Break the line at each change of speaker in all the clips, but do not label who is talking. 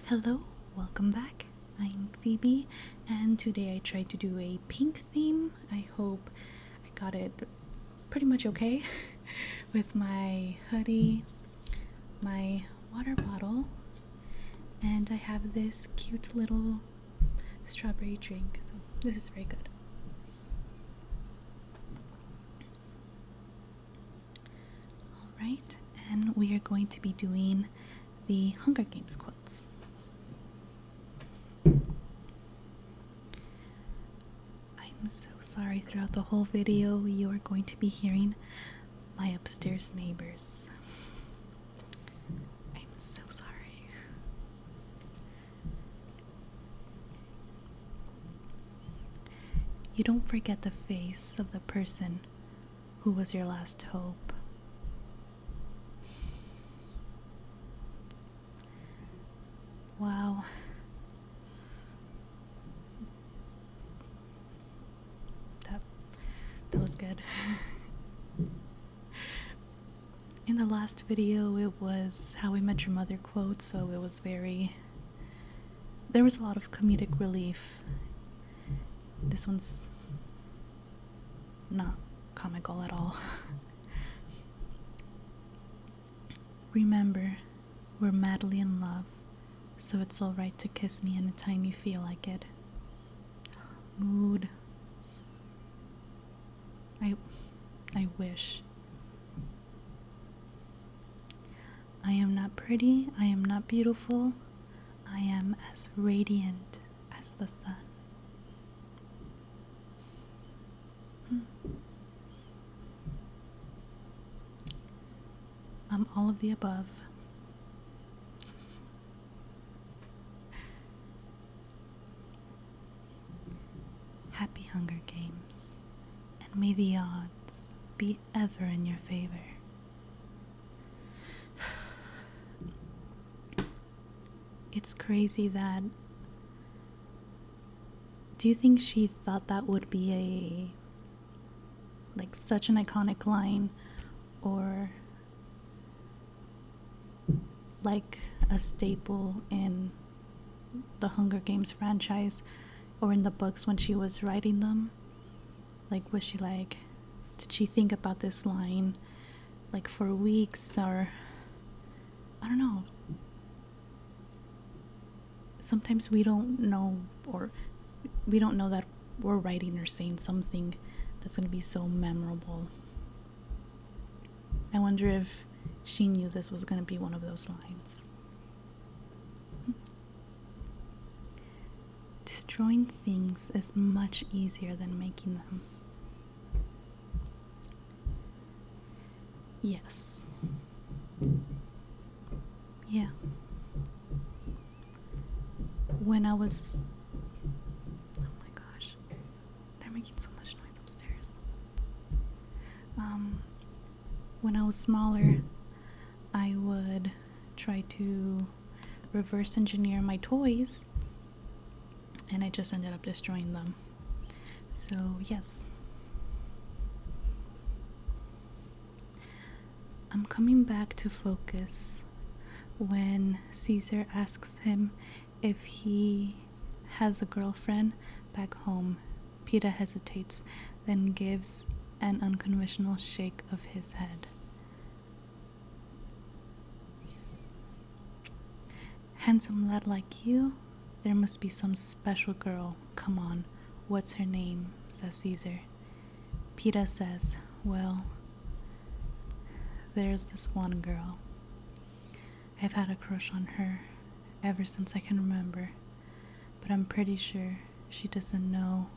Hello, welcome back. I'm Phoebe, and today I tried to do a pink theme. I hope I got it pretty much okay with my hoodie, my water bottle, and I have this cute little strawberry drink. So, this is very good. Alright, and we are going to be doing the Hunger Games quotes. I'm so sorry, throughout the whole video you are going to be hearing my upstairs neighbors. I'm so sorry. You don't forget the face of the person who was your last hope. Wow. That was good. In the last video, it was How I Met Your Mother quote, so it was there was a lot of comedic relief. This one's not comical at all. Remember, we're madly in love, so it's alright to kiss me anytime you feel like it. Mood. I wish. I am not pretty, I am not beautiful, I am as radiant as the sun. I'm all of the above. Happy Hunger Games, and may the odds be ever in your favor. It's crazy that. Do you think she thought that would be such an iconic line, or like a staple in the Hunger Games franchise or in the books when she was writing them? Was she did she think about this line for weeks, or I don't know. Sometimes we don't know, or we don't know that we're writing or saying something that's going to be so memorable. I wonder if she knew this was going to be one of those lines. Destroying things is much easier than making them. Yes. Yeah. When I was... Oh my gosh. They're making so much noise upstairs. When I was smaller, I would try to reverse engineer my toys, and I just ended up destroying them. So, yes. I'm coming back to focus when Caesar asks him if he has a girlfriend back home. Peter hesitates, then gives an unconventional shake of his head. Handsome lad like you? There must be some special girl. Come on, what's her name? Says Caesar. Peter says, well, there's this one girl. I've had a crush on her ever since I can remember, but I'm pretty sure she doesn't know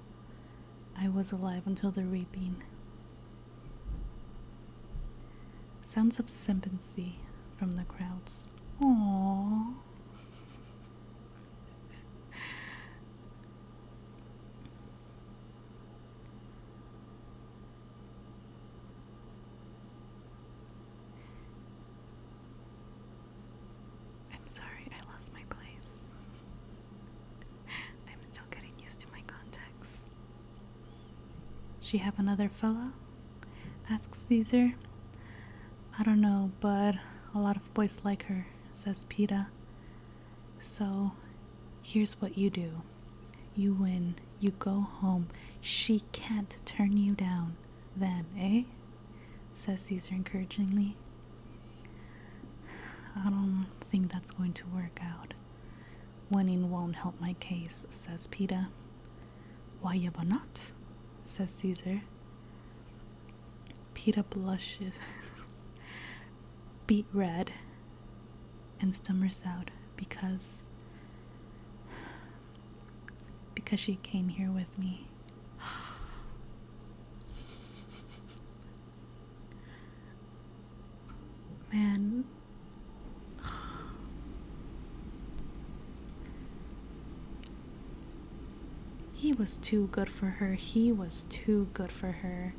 I was alive until the reaping. Sounds of sympathy from the crowds. Aww. I'm sorry, I lost my place. I'm still getting used to my contacts. She have another fella? Asks Caesar. I don't know, but a lot of boys like her, says Peter. So here's what you do. You win. You go home. She can't turn you down then, eh? Says Caesar encouragingly. I don't think that's going to work out. Winning won't help my case, says Peeta. Why ever not? Says Caesar. Peeta blushes, beet red, and stammers out because she came here with me. Man. He was too good for her. He was too good for her.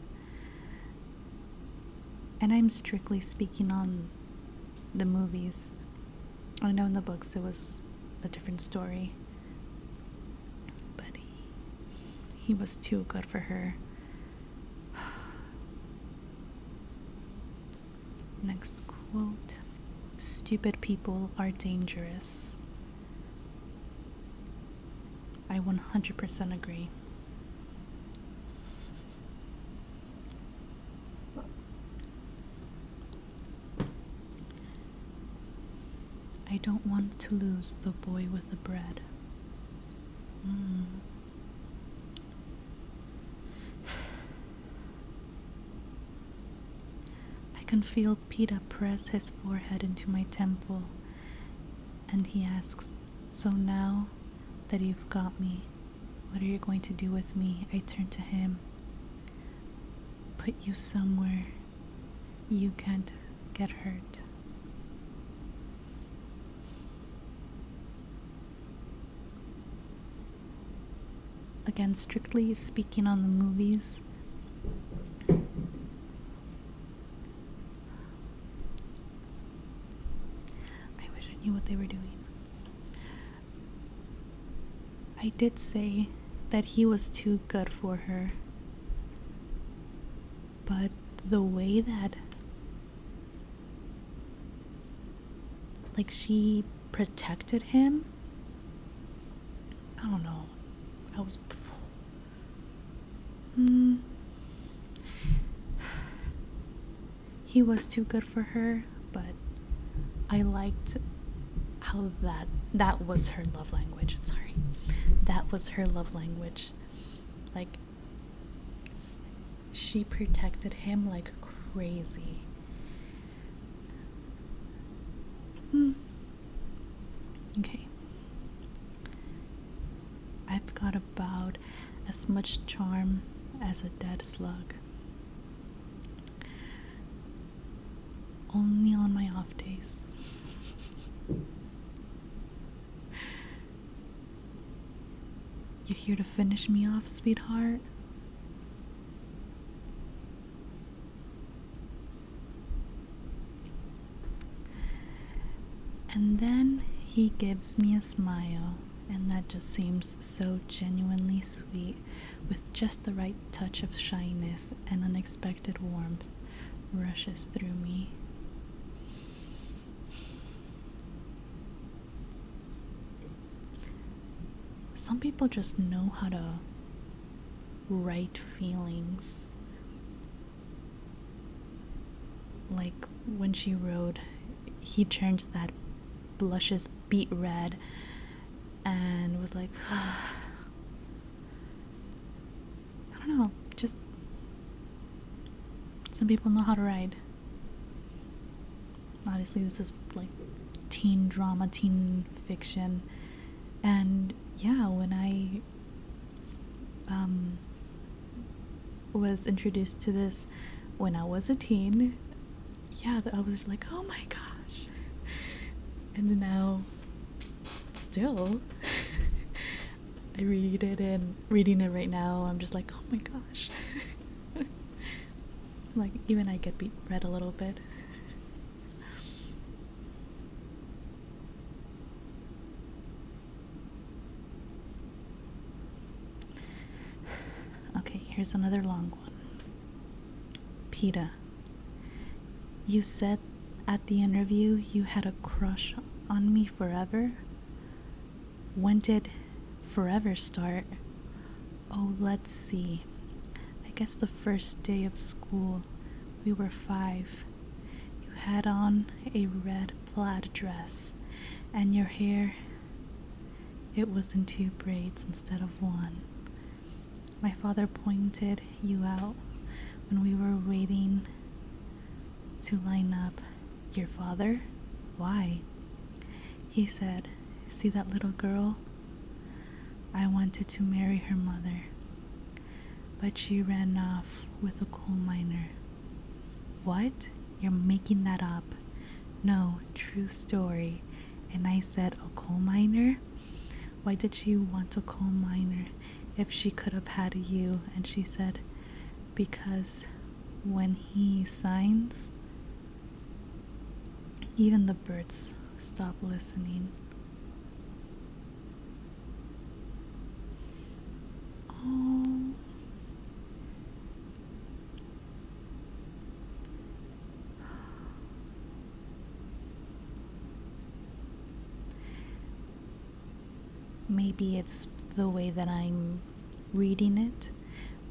And I'm strictly speaking on the movies. I know in the books it was a different story. But he was too good for her. Next quote. Stupid people are dangerous. I 100% agree. I don't want to lose the boy with the bread. I can feel Peeta press his forehead into my temple, and he asks, so now that you've got me, what are you going to do with me? I turn to him. Put you somewhere you can't get hurt. Again, strictly speaking on the movies, I wish I knew what they were doing. I did say that he was too good for her, but the way that she protected him, I don't know. I was he was too good for her, but I liked how that was her love language. Sorry. That was her love language. She protected him like crazy. Okay. I've got about as much charm as a dead slug. Only on my off days. You here to finish me off, sweetheart? And then he gives me a smile, and that just seems so genuinely sweet, with just the right touch of shyness and unexpected warmth rushes through me. Some people just know how to write feelings. Like when she wrote, he turned that blushes beet red and was like, I don't know, just some people know how to write. Obviously this is like teen drama, teen fiction, and yeah, when I was introduced to this when I was a teen, yeah, I was like, oh my gosh. And now still I read it, and reading it right now I'm just like, oh my gosh. Like even I get read a little bit. Okay, here's another long one. Peeta, you said at the interview you had a crush on me forever? When did forever start? Oh, let's see. I guess the first day of school. We were 5. You had on a red plaid dress, and your hair, it was in 2 braids instead of 1. My father pointed you out when we were waiting to line up. Your father? Why? He said, see that little girl? I wanted to marry her mother, but she ran off with a coal miner. What? You're making that up. No, true story. And I said, a coal miner? Why did she want a coal miner if she could have had you? And she said, because when he signs, even the birds stop listening. Oh. Maybe it's the way that I'm reading it,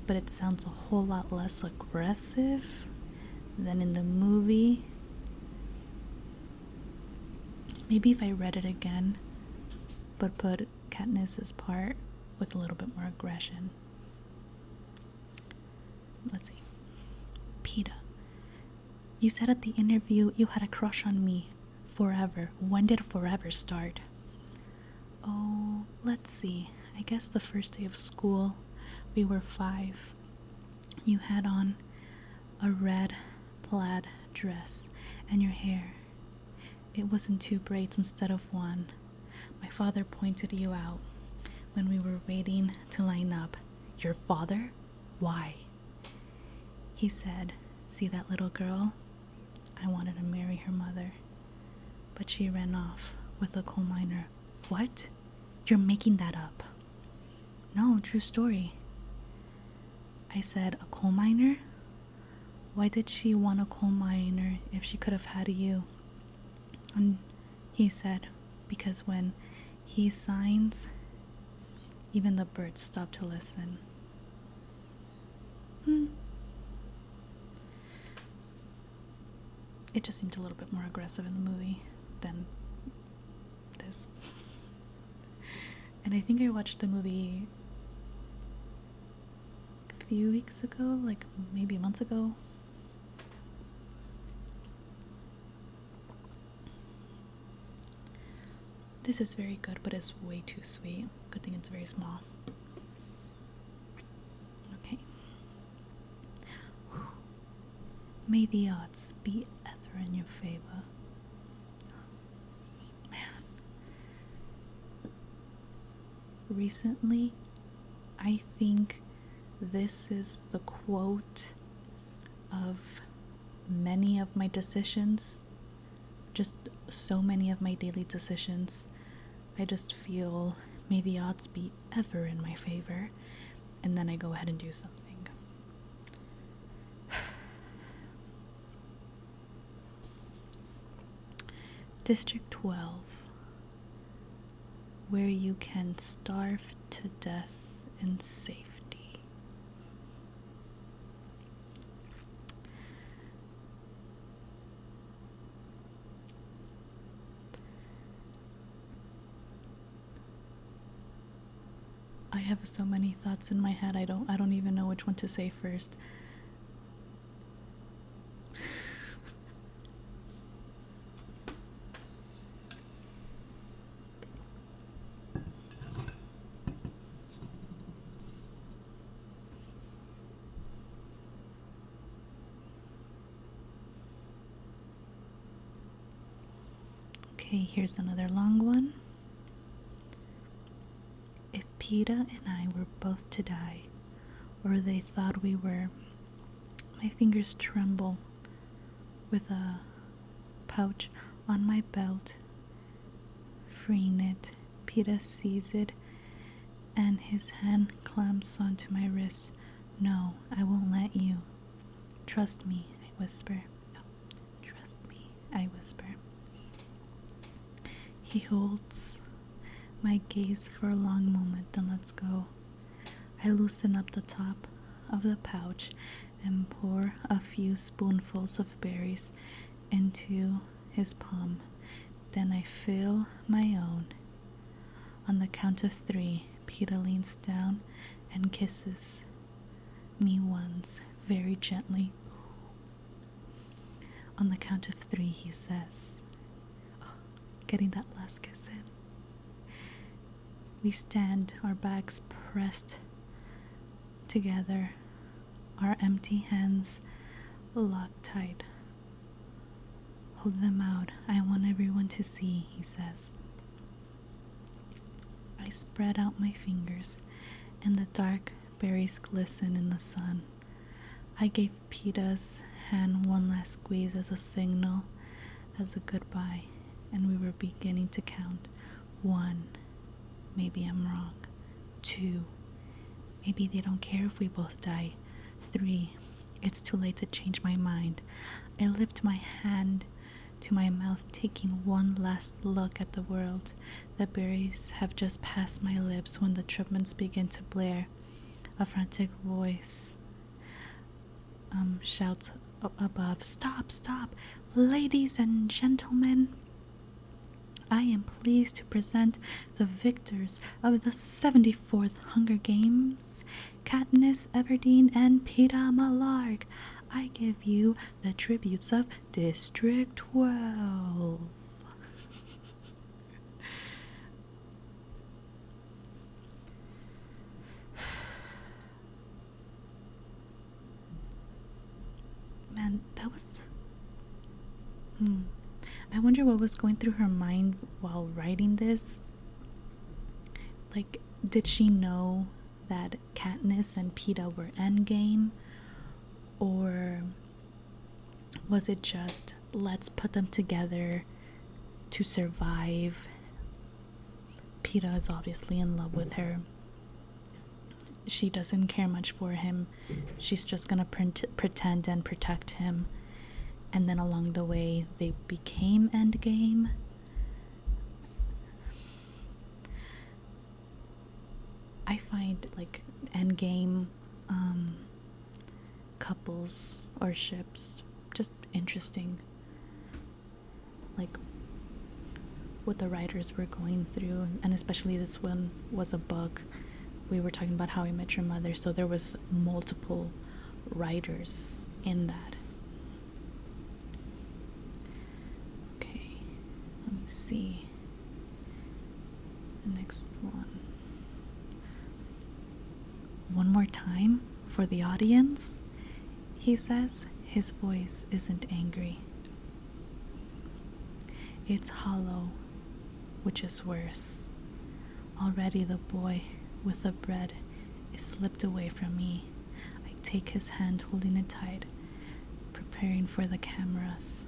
but it sounds a whole lot less aggressive than in the movie. Maybe if I read it again, but put Katniss's part with a little bit more aggression. Let's see. PETA, you said at the interview you had a crush on me. Forever. When did forever start? Oh, let's see. I guess the first day of school. We were 5. You had on a red plaid dress, and your hair, it was in 2 braids instead of 1. My father pointed you out when we were waiting to line up. Your father? Why? He said, see that little girl? I wanted to marry her mother, but she ran off with a coal miner. What? You're making that up. No, true story. I said, a coal miner? Why did she want a coal miner if she could have had you? And he said, because when he signs, even the birds stop to listen. It just seemed a little bit more aggressive in the movie than this. And I think I watched the movie a few weeks ago, like maybe a month ago. This is very good, but it's way too sweet. Good thing it's very small. Okay. May the odds be ever in your favor. Man. Recently, I think this is the quote of many of my decisions. Just so many of my daily decisions. I just feel, may the odds be ever in my favor, and then I go ahead and do something. District 12, where you can starve to death in safety. I have so many thoughts in my head. I don't even know which one to say first. Okay, here's another long one. If PETA and I were both to die, or they thought we were, my fingers tremble with a pouch on my belt, freeing it. PETA sees it, and his hand clamps onto my wrist. No, I won't let you. Trust me, I whisper. No, trust me, I whisper. He holds my gaze for a long moment, then lets go. I loosen up the top of the pouch and pour a few spoonfuls of berries into his palm. Then I fill my own. On the count of 3, Peter leans down and kisses me once, very gently. On the count of 3, he says, getting that last kiss in. We stand, our backs pressed together, our empty hands locked tight. Hold them out. I want everyone to see, he says. I spread out my fingers, and the dark berries glisten in the sun. I gave Peta's hand one last squeeze as a signal, as a goodbye, and we were beginning to count. 1, maybe I'm wrong. 2, maybe they don't care if we both die. 3, it's too late to change my mind. I lift my hand to my mouth, taking one last look at the world. The berries have just passed my lips when the trumpets begin to blare. A frantic voice shouts above, "Stop, stop! Ladies and gentlemen, I am pleased to present the victors of the 74th Hunger Games, Katniss Everdeen and Peeta Mellark. I give you the tributes of District 12. Man, that was... I wonder what was going through her mind while writing this. Like, did she know that Katniss and Peeta were endgame? Or was it just, let's put them together to survive? Peeta is obviously in love with her. She doesn't care much for him. She's just gonna pretend and protect him. And then along the way, they became endgame. I find, like, endgame couples or ships just interesting. Like, what the writers were going through, and especially this one was a book. We were talking about How I Met Your Mother, so there was multiple writers in that. Okay, let me see the next one. One more time for the audience, he says. His voice isn't angry. It's hollow, which is worse. Already the boy with the bread is slipped away from me. I take his hand, holding it tight, preparing for the cameras,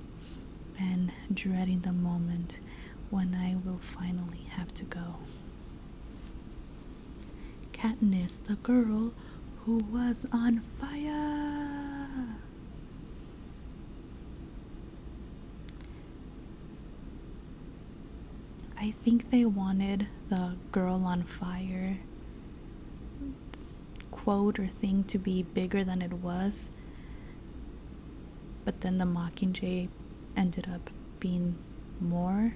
and dreading the moment when I will finally have to go. Katniss, the girl who was on fire. I think they wanted the girl on fire quote or thing to be bigger than it was, but then the Mockingjay ended up being more.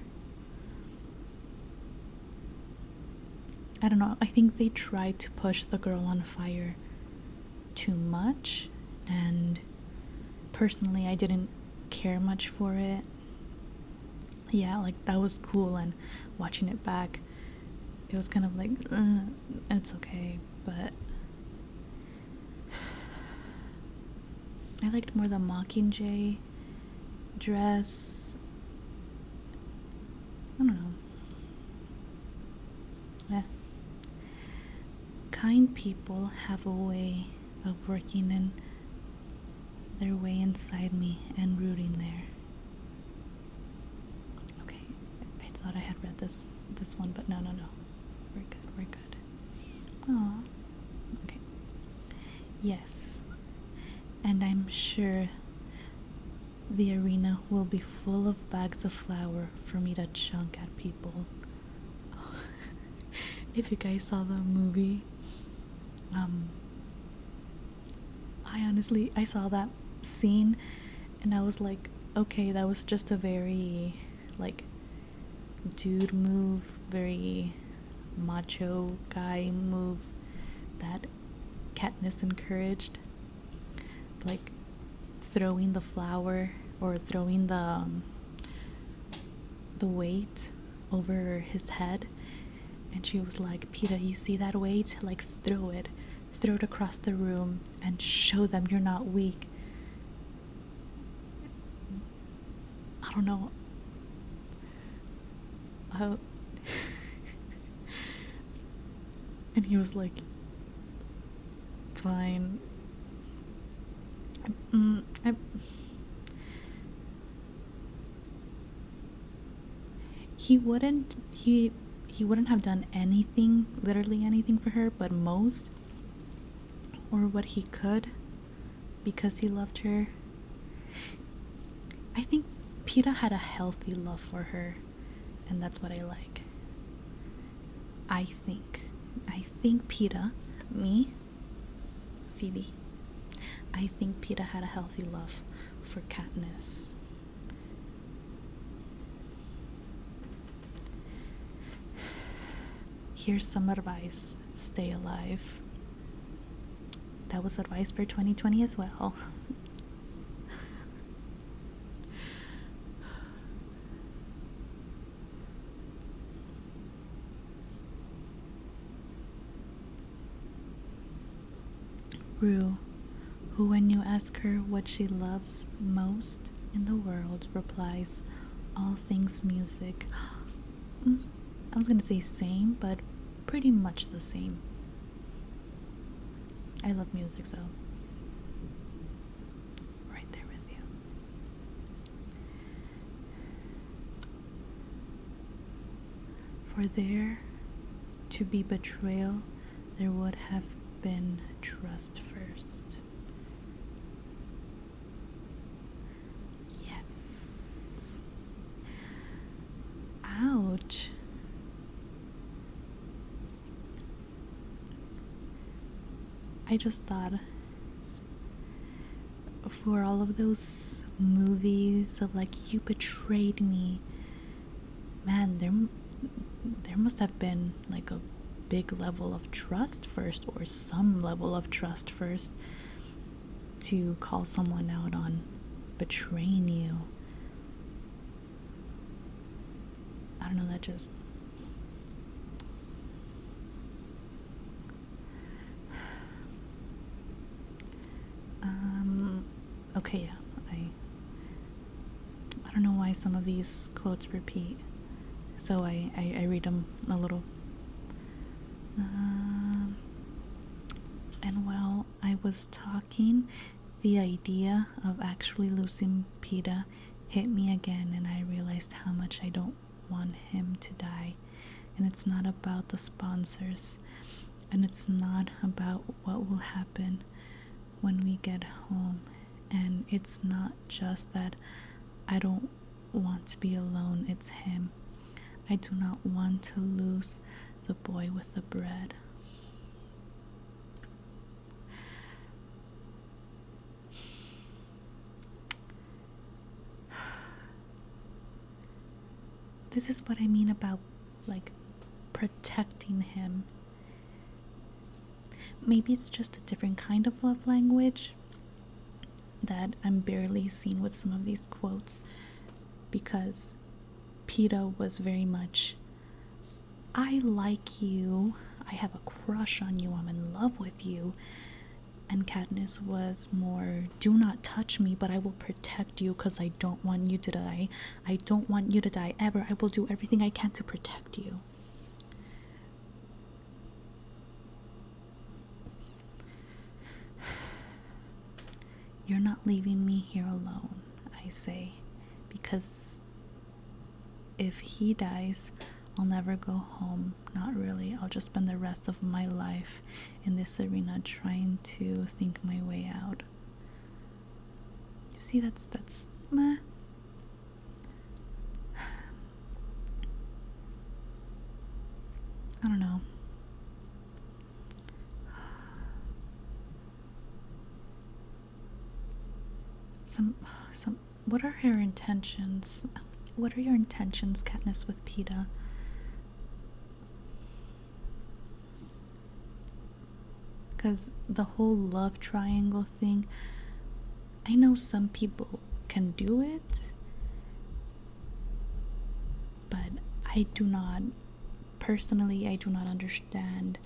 I don't know, I think they tried to push the girl on fire too much, and personally I didn't care much for it. Yeah, like, that was cool, and watching it back, it was kind of like, it's okay, but I liked more the Mockingjay dress. I don't know. Kind people have a way of working in their way inside me and rooting there. Okay, I thought I had read this one, but no. We're good. Oh, okay. Yes, and I'm sure the arena will be full of bags of flour for me to chunk at people. Oh. if you guys saw the movie, I saw that scene and I was like, okay, that was just a very like dude move, very macho guy move that Katniss encouraged, like throwing the flower or throwing the weight over his head, and she was like, Peter, you see that weight? Like, throw it across the room and show them you're not weak. I don't know. And he was like, fine. I, he wouldn't have done anything, literally anything for her, but most, or what he could, because he loved her. I think Peeta had a healthy love for her, and that's what I like. I think Peeta, me, Phoebe, I think Peeta had a healthy love for Katniss. Here's some advice: stay alive. That was advice for 2020 as well. Rue, who, when you ask her what she loves most in the world, replies, all things music. I was gonna say same, but pretty much the same. I love music, so right there with you. For there to be betrayal, there would have been trust first. Yes. Ouch. I just thought, for all of those movies of like, you betrayed me, man, there must have been like a big level of trust first, or some level of trust first, to call someone out on betraying you. I don't know, that just okay, yeah, I don't know why some of these quotes repeat, so I read them a little. And while I was talking, the idea of actually losing Peeta hit me again, and I realized how much I don't want him to die. And it's not about the sponsors, and it's not about what will happen when we get home. And it's not just that I don't want to be alone, it's him. I do not want to lose the boy with the bread. This is what I mean about, like, protecting him. Maybe it's just a different kind of love language that I'm barely seeing with some of these quotes, because Peeta was very much, I like you, I have a crush on you, I'm in love with you. And Katniss was more, do not touch me, but I will protect you because I don't want you to die. I don't want you to die ever. I will do everything I can to protect you. You're not leaving me here alone, I say, because if he dies, I'll never go home. Not really. I'll just spend the rest of my life in this arena trying to think my way out. You see, that's meh. I don't know. some what are her intentions? What are your intentions, Katniss, with Peeta? Because the whole love triangle thing, I know some people can do it, but I do not, personally, I do not understand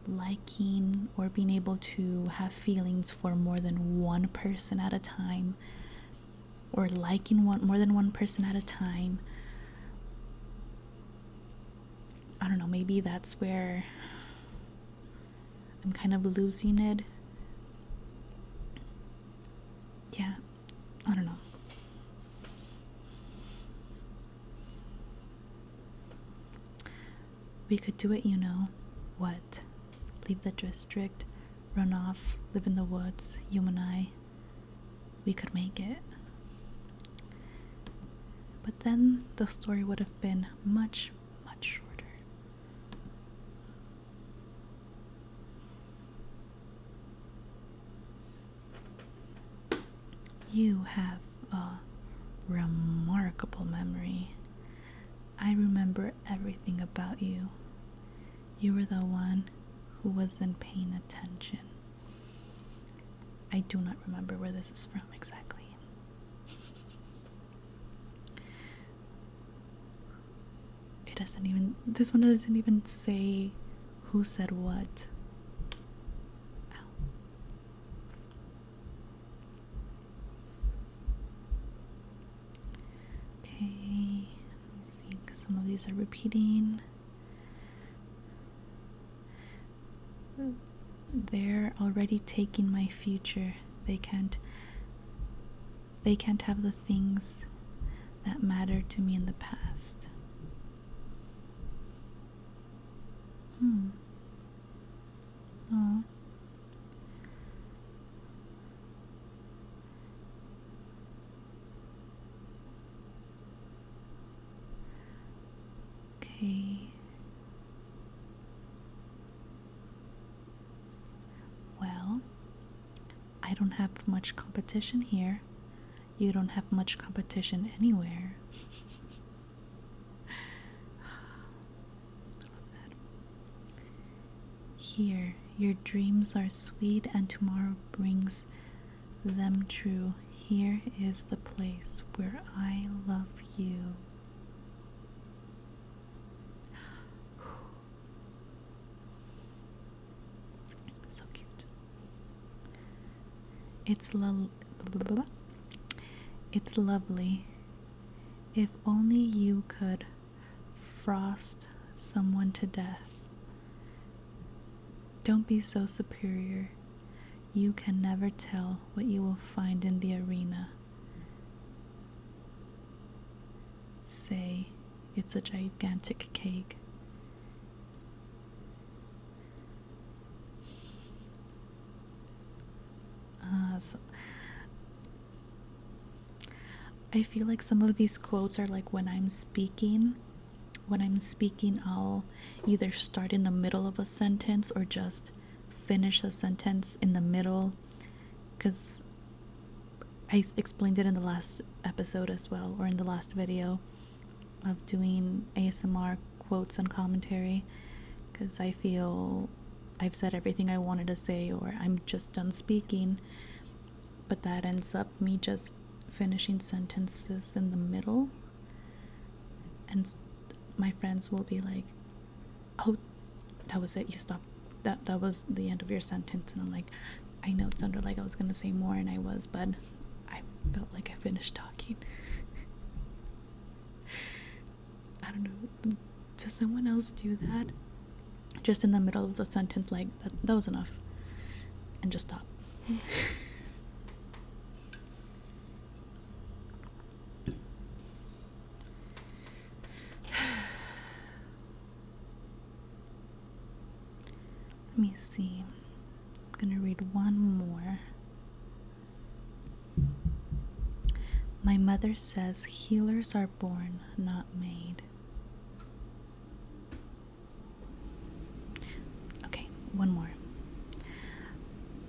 liking or being able to have feelings for more than one person at a time, or liking more than one person at a time. I don't know, maybe that's where I'm kind of losing it. Yeah, I don't know. We could do it, you know. What? Leave the district, run off, live in the woods, you and I. We could make it. But then the story would have been much, much shorter. You have a remarkable memory. I remember everything about you. You were the one who wasn't paying attention. I do not remember where this is from exactly. This one doesn't even say who said what. Ow. Okay, let's see, because some of these are repeating. They're already taking my future. They can't have the things that mattered to me in the past. Oh. Okay. Well, I don't have much competition here. You don't have much competition anywhere. Here, your dreams are sweet and tomorrow brings them true. Here is the place where I love you. So cute. It's lovely. If only you could frost someone to death. Don't be so superior. You can never tell what you will find in the arena. Say, it's a gigantic cake. I feel like some of these quotes are like when I'm speaking, I'll either start in the middle of a sentence or just finish the sentence in the middle, because I explained it in the last episode as well, or in the last video of doing ASMR quotes and commentary, because I feel I've said everything I wanted to say, or I'm just done speaking, but that ends up me just finishing sentences in the middle, and my friends will be like, oh, that was it, you stopped, that was the end of your sentence. And I'm like, I know it sounded like I was gonna say more, and I was, but I felt like I finished talking. I don't know, does someone else do that? Just in the middle of the sentence, like, that was enough, and just stop. Let me see. I'm gonna read one more. My mother says healers are born, not made. Okay, one more.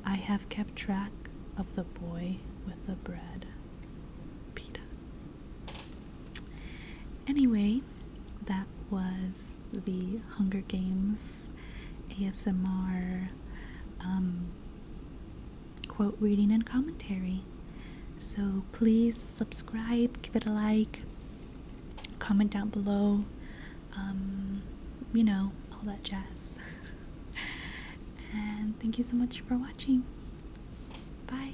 I have kept track of the boy with the bread. Pita. Anyway, that was the Hunger Games ASMR quote reading and commentary. So please subscribe, give it a like, comment down below, you know, all that jazz. And thank you so much for watching. Bye.